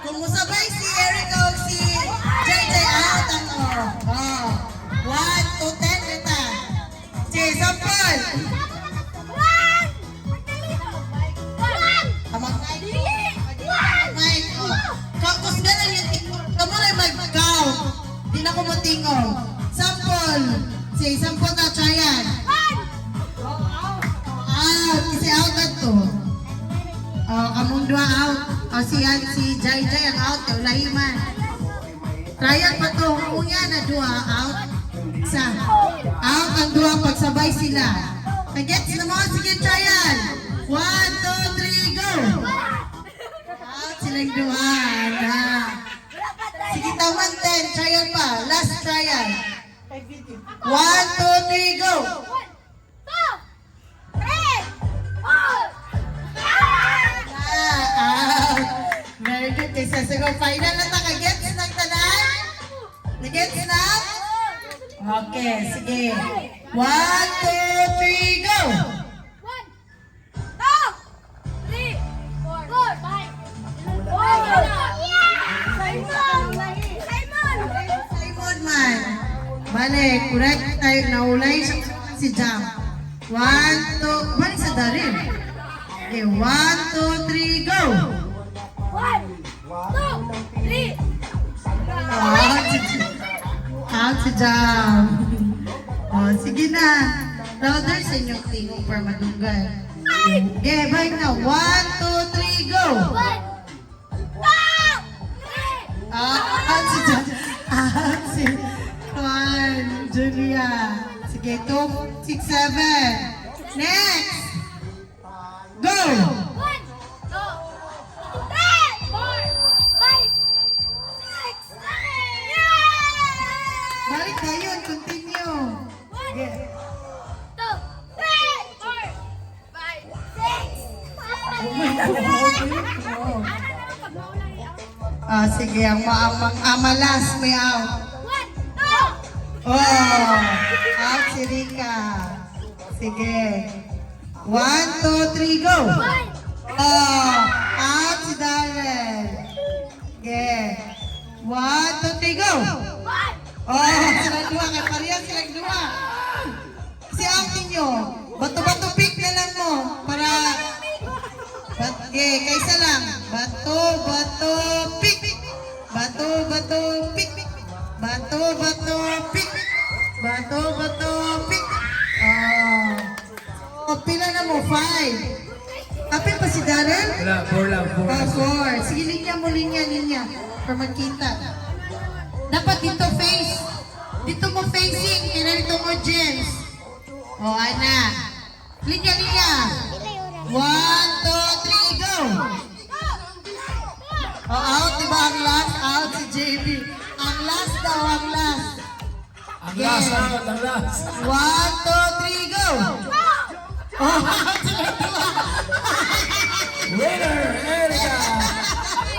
Kumusabay si Eric o si JJ out ang oh. 1 to 10 kita. Si Sampol. Amang Mike. Kapos ganun yung tingong. Kamu na mag-count. Di na ko matingong. Sampol. Si Sampol na tryan. Out. Kasi out na to. Kamong dua out. Si Jai ang out. Ulahiman. Trial pa to. Kuya na dua out. Isa. Out ang dua pagsabay sila. Nag-gets na mga. Sige, trial. 1, 2, 3, go! Out silang dua. Sige, tawan 10. Trial pa. Last trial. 1, 2, 3, go! Very good. Kaysa siguro final na ta. Kagets ng tanan? Nagets na? Okay, sige. 1, 2, 3, go! 1, 2, 3, 4, 5. Simon man. Balik, correct tayo. Naulay si Jam. 1, 2, balik sa Darin. Okay, 1, 2, 3, go! 1, 2, 3. Out si Jam. Sige na. Louder sa inyong tingong para madunggan. Okay, balik na. 1, 2, 3, go! 1, 2, 3. Out si Jam. Out si Juan, Julia. Sige, 2, 6, 7. Next! Go! 1, 2, 3, 4, 5, 6, 7. Balik na yun. Continue. 1, 2, 3, 4, 5, 6, 7. Sige, ang amalas may out. 1, 2. Out si Rika. Sige. 1, 2, 3, go! 1, Out si Darren. Sige. 1, 2, 3, go! 1. Silang dua. Kaya parehas silang dua. Si outin nyo. Bato-bato pick na lang mo. Para... Okay, kaysa lang. Bato-bato pick. Bato-bato pick. Bato-bato pick. Bato-bato pick. Pila na mo? 5. Apil pa si Darren? Wala, 4 lang, 4. 4. Sige, linya mo, linya. Para magkita. Dapat dito face. Dito mo facing. Kaya dito mo James. Ana. Linya. 1, 2, 3, go! Out, diba ang last? Out si JB. Ang last daw, ang last. Ang last, ang last. 1, 2, 3, go!